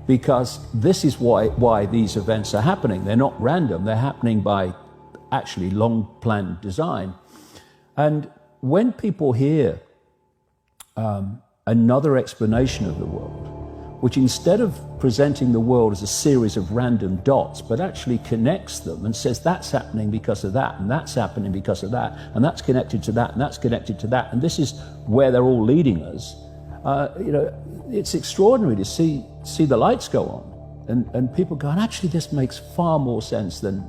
because this is why these events are happening. They're not random, they're happening by actually long planned design. And when people hear another explanation of the world, which instead of presenting the world as a series of random dots, but actually connects them and says that's happening because of that, and that's happening because of that, and that's connected to that, and that's connected to that, and this is where they're all leading us, it's extraordinary to see the lights go on, and people go, and actually this makes far more sense than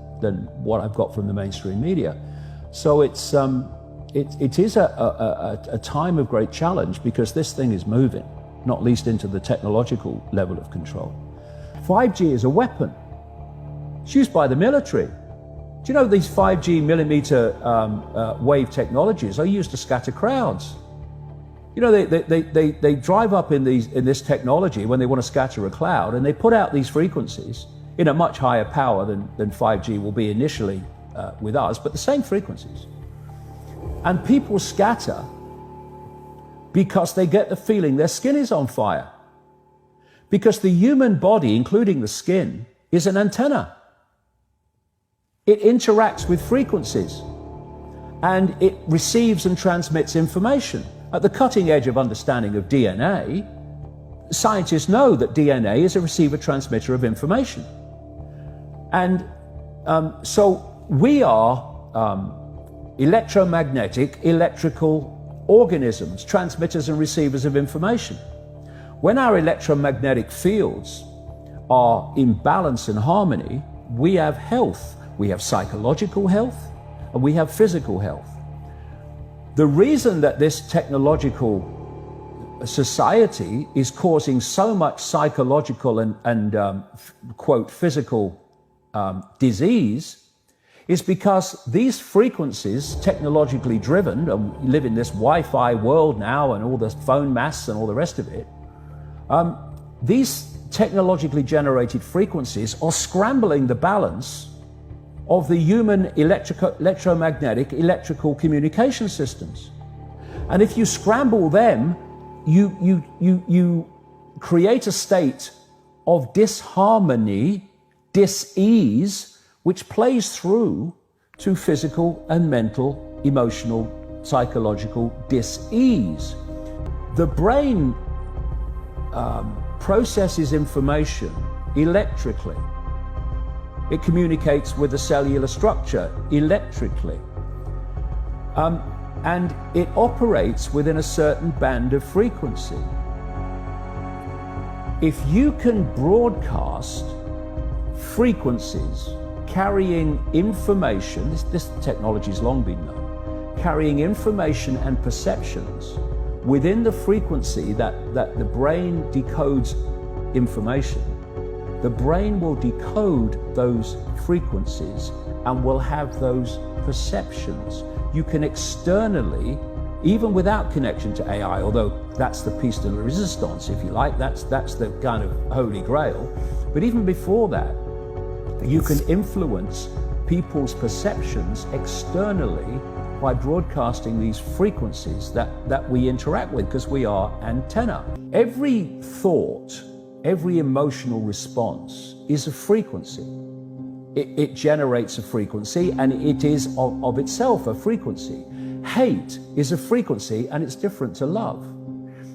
what I've got from the mainstream media. So it is a time of great challenge, because this thing is moving, not least into the technological level of control. 5G is a weapon. It's used by the military. Do you know these 5G millimeter wave technologies are used to scatter crowds? You know, they drive up in this technology when they want to scatter a cloud, and they put out these frequencies in a much higher power than 5G will be initially with us, but the same frequencies. And people scatter because they get the feeling their skin is on fire. Because the human body, including the skin, is an antenna. It interacts with frequencies, and it receives and transmits information. At the cutting edge of understanding of DNA, scientists know that DNA is a receiver-transmitter of information. And so we are electromagnetic, electrical organisms, transmitters and receivers of information. When our electromagnetic fields are in balance and harmony, we have health. We have psychological health, and we have physical health. The reason that this technological society is causing so much psychological and quote, physical disease is because these frequencies, technologically driven, and we live in this Wi-Fi world now, and all the phone masts and all the rest of it, these technologically generated frequencies are scrambling the balance of the human electromagnetic electrical communication systems. And if you scramble them, you create a state of disharmony, dis-ease, which plays through to physical and mental, emotional, psychological dis-ease. The brain processes information electrically. It communicates with the cellular structure electrically. And it operates within a certain band of frequency. If you can broadcast frequencies carrying information, this technology has long been known, carrying information and perceptions within the frequency that the brain decodes information, the brain will decode those frequencies and will have those perceptions. You can externally, even without connection to AI, although that's the piece de resistance, if you like, that's the kind of holy grail. But even before that, you can influence people's perceptions externally by broadcasting these frequencies that we interact with, because we are antenna. Every thought, every emotional response is a frequency. It generates a frequency, and it is of itself a frequency. Hate is a frequency, and it's different to love.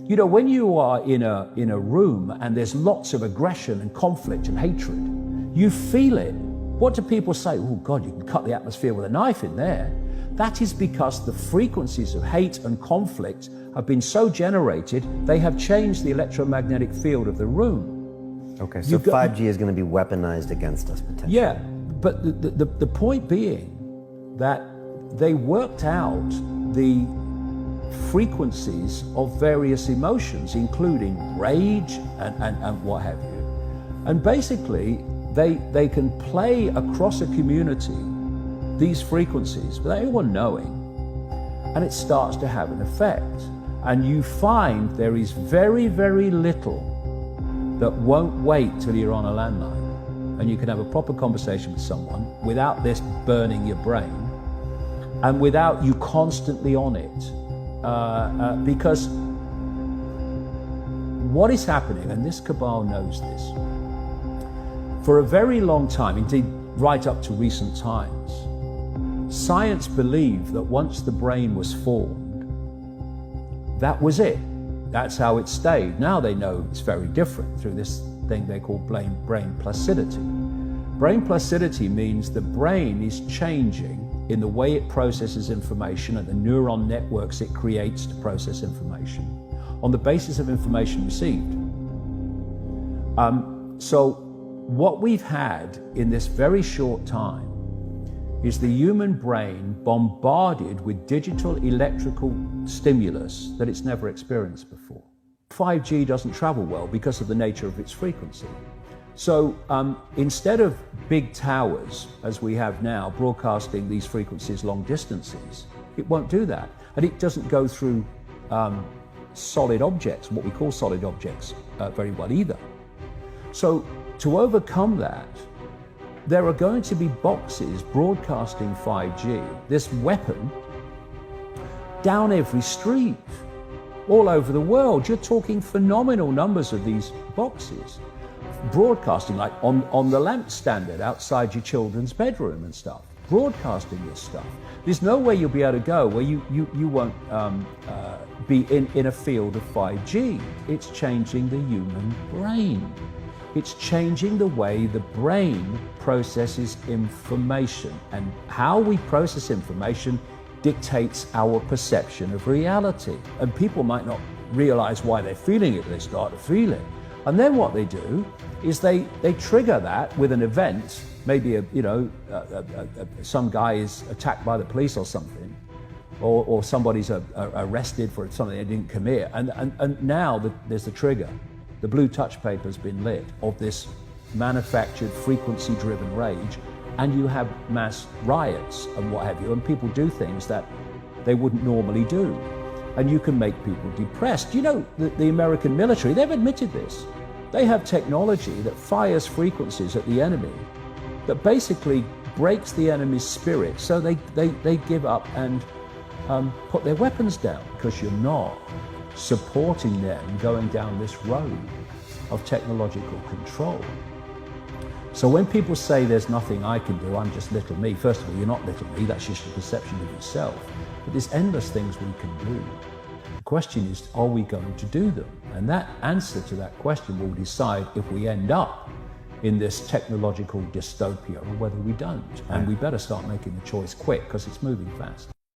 You know, when you are in a room and there's lots of aggression and conflict and hatred, you feel it. What do people say? Oh God, you can cut the atmosphere with a knife in there. That is because the frequencies of hate and conflict have been so generated, they have changed the electromagnetic field of the room. Okay, so 5G is going to be weaponized against us potentially. Yeah, but the point being that they worked out the frequencies of various emotions, including rage and what have you. And basically, they can play across a community these frequencies without anyone knowing, and it starts to have an effect. And you find there is very, very little that won't wait till you're on a landline, and you can have a proper conversation with someone without this burning your brain and without you constantly on it, because what is happening, and this cabal knows this, for a very long time, indeed right up to recent times, science believed that once the brain was formed, that was it. That's how it stayed. Now they know it's very different through this thing they call brain placidity. Brain placidity means the brain is changing in the way it processes information and the neuron networks it creates to process information on the basis of information received. So what we've had in this very short time is the human brain bombarded with digital electrical stimulus that it's never experienced before. 5G doesn't travel well because of the nature of its frequency. So instead of big towers, as we have now, broadcasting these frequencies long distances, it won't do that. And it doesn't go through solid objects, what we call solid objects, very well either. So to overcome that, there are going to be boxes broadcasting 5G, this weapon, down every street, all over the world. You're talking phenomenal numbers of these boxes, broadcasting like on the lamp standard outside your children's bedroom and stuff, broadcasting this stuff. There's no way you'll be able to go where you won't be in a field of 5G. It's changing the human brain. It's changing the way the brain processes information, and how we process information dictates our perception of reality. And people might not realize why they're feeling it, but they start to feel it. And then what they do is they trigger that with an event, maybe some guy is attacked by the police or something, or somebody's arrested for something they didn't commit, and now there's the trigger. The blue touch paper's been lit of this manufactured frequency-driven rage, and you have mass riots and what have you, and people do things that they wouldn't normally do. And you can make people depressed. You know, the American military, they've admitted this. They have technology that fires frequencies at the enemy that basically breaks the enemy's spirit, so they give up and put their weapons down, because you're not supporting them going down this road of technological control. So when people say there's nothing I can do, I'm just little me, first of all, you're not little me, that's just your perception of yourself. But there's endless things we can do. The question is, are we going to do them? And that answer to that question will decide if we end up in this technological dystopia or whether we don't. And we better start making the choice quick, because it's moving fast.